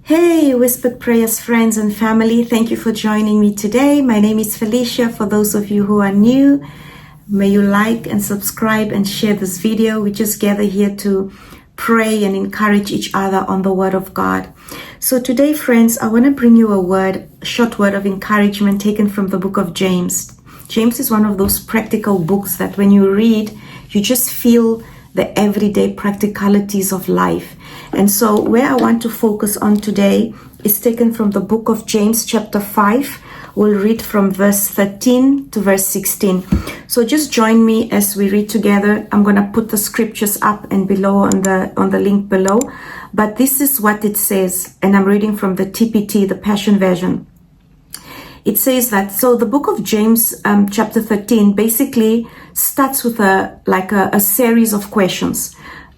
Hey, Whispered Prayers friends and family, thank you for joining me today. My name is Felicia. For those of you who are new, may you like and subscribe and share this video. We just gather here to pray and encourage each other on the Word of God. So today, friends, I want to bring you a short word of encouragement taken from the book of James. James is one of those practical books that when you read, you just feel the everyday practicalities of life. And so where I want to focus on today is taken from the book of James chapter 5. We'll read from verse 13 to verse 16. So just join me as we read together. I'm going to put the scriptures up and below on the link below. But this is what it says, and I'm reading from the TPT, the Passion Version. It says that, so the book of James chapter 13 basically starts with a series of questions.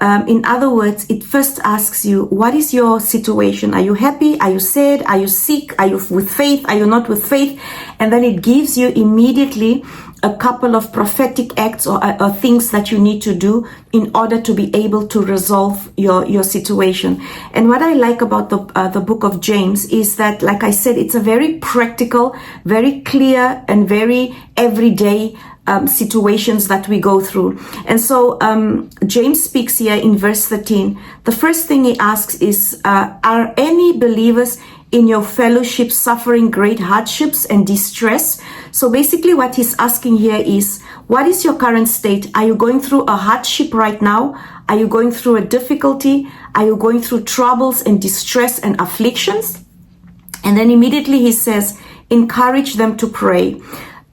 In other words, it first asks you, what is your situation? Are you happy? Are you sad? Are you sick? Are you with faith? Are you not with faith? And then it gives you immediately a couple of prophetic acts or things that you need to do in order to be able to resolve your situation. And what I like about the book of James is that, like I said, it's a very practical, very clear, and very everyday situations that we go through. And so James speaks here in verse 13. The first thing he asks is, are any believers in your fellowship suffering great hardships and distress? So basically what he's asking here is, what is your current state? Are you going through a hardship right now? Are you going through a difficulty? Are you going through troubles and distress and afflictions? And then immediately he says, encourage them to pray.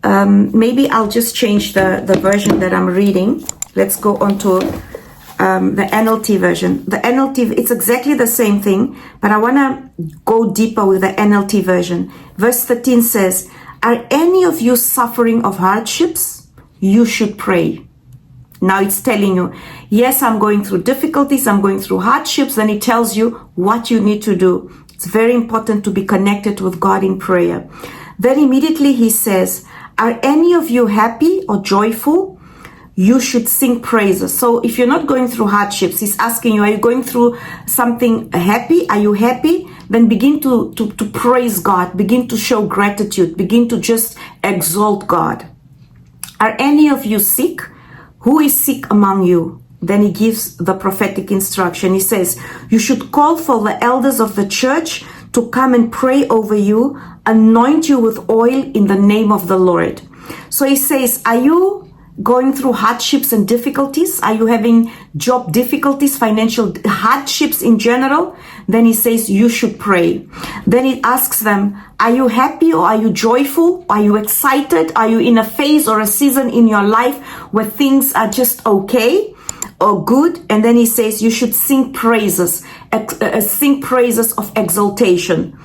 Maybe I'll just change the version that I'm reading. Let's go on to the NLT version. The NLT, it's exactly the same thing, but I want to go deeper with the NLT version. Verse 13 says, are any of you suffering of hardships? You should pray. Now it's telling you, yes, I'm going through difficulties, I'm going through hardships. Then it tells you what you need to do. It's very important to be connected with God in prayer. Then immediately he says, are any of you happy or joyful? You should sing praises. So if you're not going through hardships, he's asking you, are you going through something happy? Are you happy? Then begin to praise God. Begin to show gratitude. Begin to just exalt God. Are any of you sick? Who is sick among you? Then he gives the prophetic instruction. He says, you should call for the elders of the church to come and pray over you, anoint you with oil in the name of the Lord. So he says, are you going through hardships and difficulties? Are you having job difficulties, financial hardships in general? Then he says, you should pray. Then he asks them, are you happy or are you joyful? Are you excited? Are you in a phase or a season in your life where things are just okay or good? And then he says, you should sing praises of exaltation.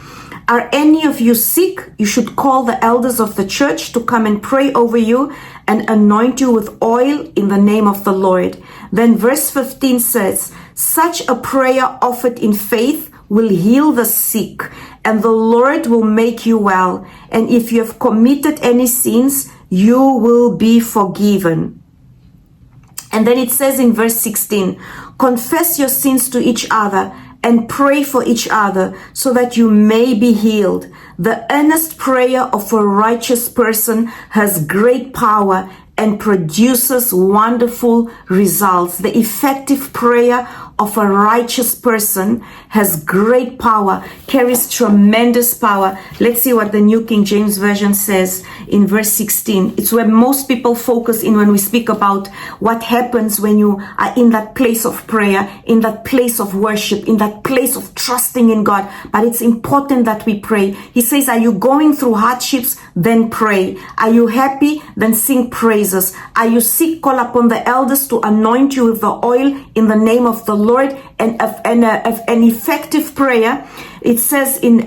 Are any of you sick? You should call the elders of the church to come and pray over you and anoint you with oil in the name of the Lord. Then verse 15 says, such a prayer offered in faith will heal the sick, and the Lord will make you well. And if you have committed any sins, you will be forgiven. And then it says in verse 16, confess your sins to each other and pray for each other so that you may be healed. The earnest prayer of a righteous person has great power and produces wonderful results. The effective prayer of a righteous person has great power, carries tremendous power. Let's see what the New King James Version says in verse 16. It's where most people focus in when we speak about what happens when you are in that place of prayer, in that place of worship, in that place of trusting in God. But it's important that we pray. He says, are you going through hardships? Then pray. Are you happy? Then sing praises. Are you sick? Call upon the elders to anoint you with the oil in the name of the Lord. And an effective prayer, it says in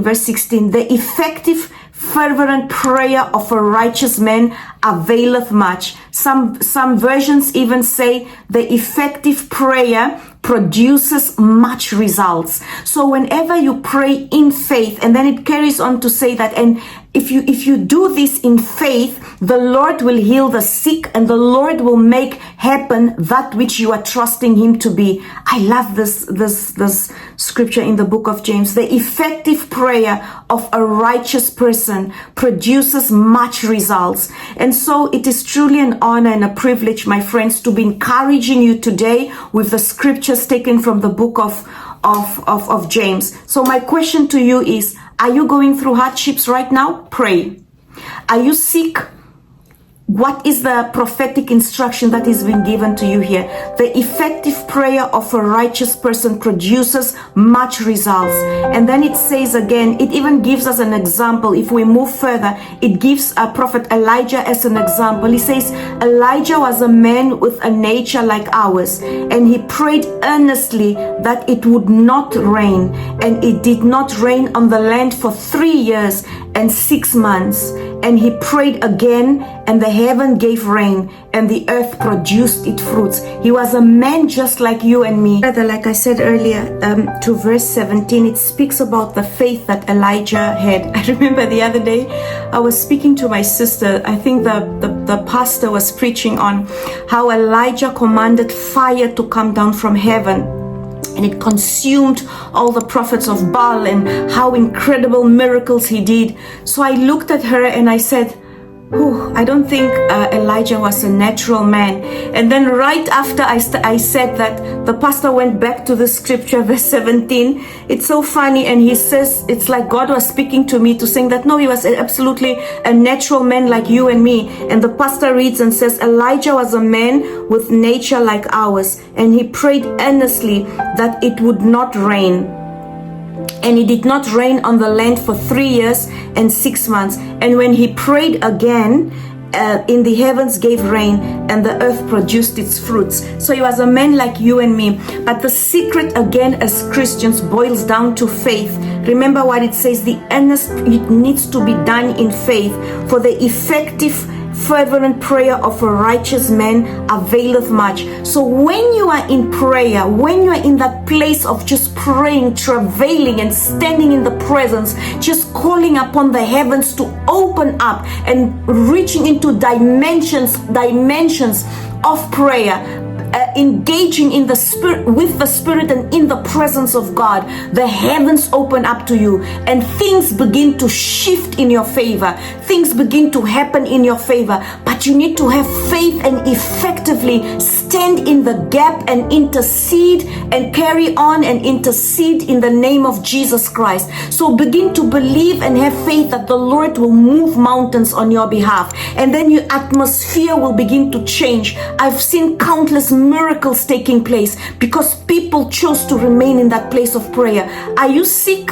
verse 16, the effective fervent prayer of a righteous man availeth much. Some versions even say the effective prayer produces much results. So whenever you pray in faith, and then it carries on to say that, and if you do this in faith, the Lord will heal the sick and the Lord will make happen that which you are trusting him to be. I love this scripture in the book of James. The effective prayer of a righteous person produces much results. And so it is truly an honor and a privilege, my friends, to be encouraging you today with the scriptures taken from the book of James. So my question to you is, are you going through hardships right now? Pray. Are you sick? What is the prophetic instruction that is being given to you here? The effective prayer of a righteous person produces much results. And then it says again, it even gives us an example. If we move further, it gives Prophet Elijah as an example. He says, Elijah was a man with a nature like ours, and he prayed earnestly that it would not rain. And it did not rain on the land for 3 years and 6 months. And he prayed again, and the heaven gave rain, and the earth produced its fruits. He was a man just like you and me. Like I said earlier, to verse 17, it speaks about the faith that Elijah had. I remember the other day, I was speaking to my sister. I think the pastor was preaching on how Elijah commanded fire to come down from heaven, and it consumed all the prophets of Baal, and how incredible miracles he did. So I looked at her and I said, I don't think Elijah was a natural man. And then right after I said that, the pastor went back to the scripture, verse 17. It's so funny, and he says, it's like God was speaking to me to saying that, no, he was absolutely a natural man like you and me. And the pastor reads and says, Elijah was a man with nature like ours, and he prayed earnestly that it would not rain. And it did not rain on the land for 3 years and 6 months. And when he prayed again, in the heavens gave rain, and the earth produced its fruits. So he was a man like you and me. But the secret again as Christians boils down to faith. Remember what it says, the earnest, it needs to be done in faith. For the effective fervent prayer of a righteous man availeth much. So when you are in prayer, when you are in that place of just praying, travailing, and standing in the presence, just calling upon the heavens to open up and reaching into dimensions of prayer, engaging in the spirit, with the spirit, and in the presence of God, the heavens open up to you, and things begin to shift in your favor. Things begin to happen in your favor. But you need to have faith and effectively stand in the gap and intercede and carry on and intercede in the name of Jesus Christ. So begin to believe and have faith that the Lord will move mountains on your behalf, and then your atmosphere will begin to change. I've seen countless miracles taking place because people chose to remain in that place of prayer. Are you sick?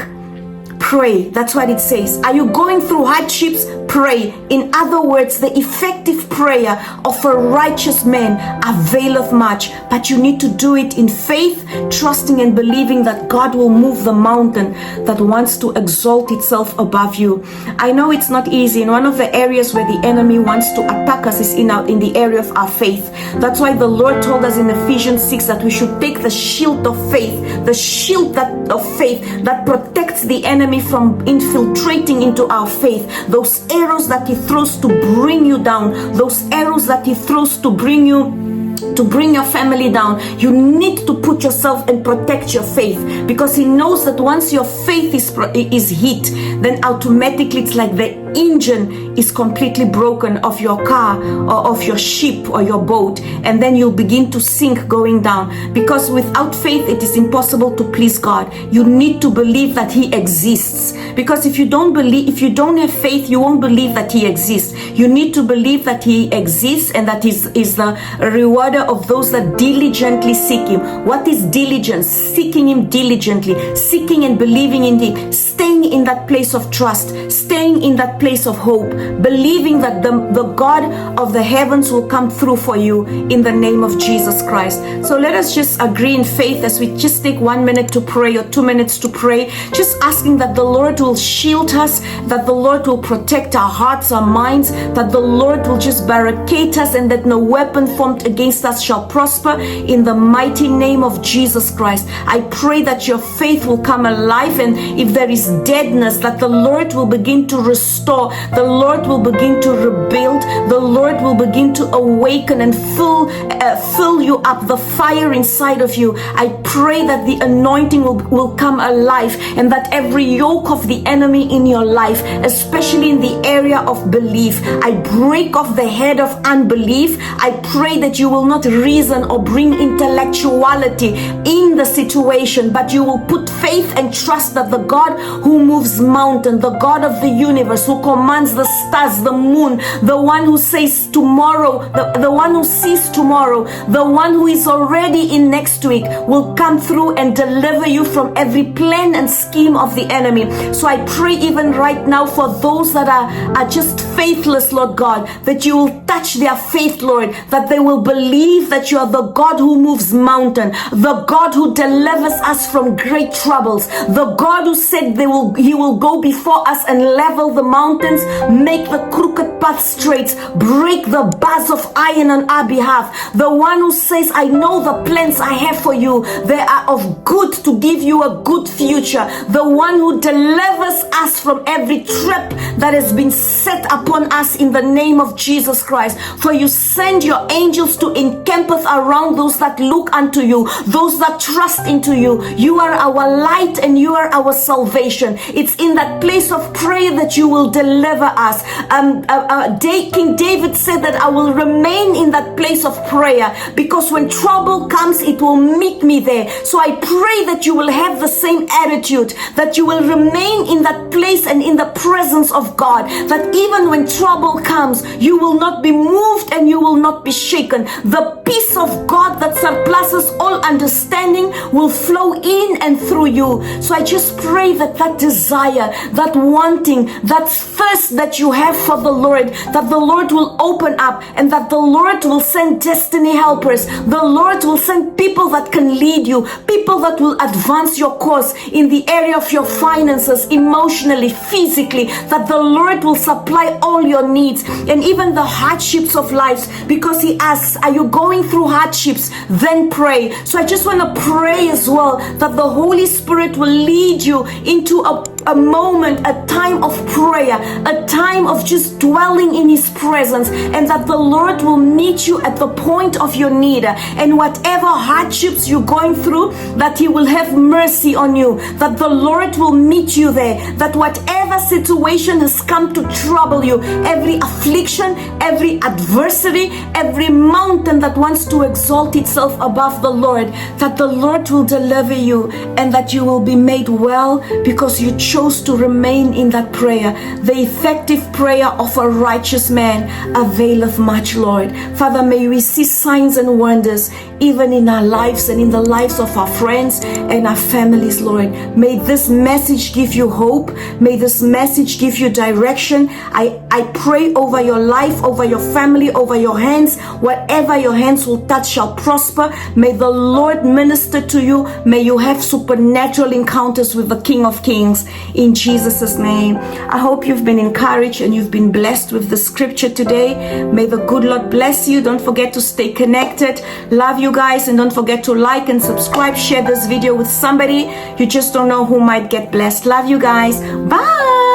Pray. That's what it says. Are you going through hardships? Pray. In other words, the effective prayer of a righteous man availeth much, but you need to do it in faith, trusting and believing that God will move the mountain that wants to exalt itself above you. I know it's not easy, and one of the areas where the enemy wants to attack us is in the area of our faith. That's why the Lord told us in Ephesians 6 that we should take the shield of faith, the shield of faith that protects the enemy from infiltrating into our faith. Those arrows that he throws to bring you down, those arrows that he throws to bring your family down, you need to put yourself and protect your faith, because he knows that once your faith is hit, then automatically it's like the engine is completely broken of your car or of your ship or your boat, and then you'll begin to sink going down, because without faith it is impossible to please God. You need to believe that he exists, because if you don't have faith, you won't believe that he exists. You need to believe that he exists, and that is the rewarder of those that diligently seek him. What is diligence? Seeking him diligently, seeking and believing in him, staying in that place of trust, staying in that place of hope, believing that the God of the heavens will come through for you in the name of Jesus Christ. So let us just agree in faith as we just take 1 minute to pray or 2 minutes to pray, just asking that the Lord will shield us, that the Lord will protect our hearts, our minds, that the Lord will just barricade us, and that no weapon formed against us touch shall prosper in the mighty name of Jesus Christ. I pray that your faith will come alive, and if there is deadness, that the Lord will begin to restore, the Lord will begin to rebuild, the Lord will begin to awaken and fill you up, the fire inside of you. I pray that the anointing will come alive, and that every yoke of the enemy in your life, especially in the area of belief, I break off the head of unbelief. I pray that you will not reason or bring intellectuality in the situation, but you will put faith and trust that the God who moves mountains, the God of the universe, who commands the stars, the moon, the one who says tomorrow, the one who sees tomorrow, the one who is already in next week, will come through and deliver you from every plan and scheme of the enemy. So I pray even right now for those that are just faithless, Lord God, that you will touch their faith, Lord, that they will believe that you are the God who moves mountain, the God who delivers us from great troubles, the God who said he will go before us and level the mountains, make the crooked path straight, break the bars of iron on our behalf, the one who says, I know the plans I have for you, they are of good, to give you a good future, the one who delivers us from every trap that has been set upon us in the name of Jesus Christ. For you send your angels to encampeth around those that look unto you, those that trust into you. You are our light and you are our salvation. It's in that place of prayer that you will deliver us. King David said that I will remain in that place of prayer, because when trouble comes, it will meet me there. So I pray that you will have the same attitude, that you will remain in that place and in the presence of God, that even when trouble comes, you will not be moved and you will not be shaken. The peace of God that surpasses all understanding will flow in and through you. So I just pray that that desire, that wanting, that thirst that you have for the Lord, that the Lord will open up, and that the Lord will send destiny helpers. The Lord will send people that can lead you, people that will advance your cause in the area of your finances, emotionally, physically, that the Lord will supply all your needs and even the hardships of life, because he asks, are you going through hardships? Then pray. So I just want to pray as well that the Holy Spirit will lead you into a moment, a time of prayer, a time of just dwelling in his presence, and that the Lord will meet you at the point of your need, and whatever hardships you're going through, that he will have mercy on you, that the Lord will meet you there, that whatever situation has come to trouble you, every affliction, every adversity, every mountain that wants to exalt itself above the Lord, that the Lord will deliver you, and that you will be made well because you chose to remain in that prayer. The effective prayer of a righteous man availeth much, Lord. Father, may we see signs and wonders even in our lives and in the lives of our friends and our families, Lord. May this message give you hope. May this message give you direction. I pray over your life, over your family, over your hands. Whatever your hands will touch shall prosper. May the Lord minister to you. May you have supernatural encounters with the King of Kings, in Jesus' name. I hope you've been encouraged and you've been blessed with the scripture today. May the good Lord bless you. Don't forget to stay connected. Love you guys, and don't forget to like and subscribe. Share this video with somebody you just don't know who might get blessed. Love you guys. Bye.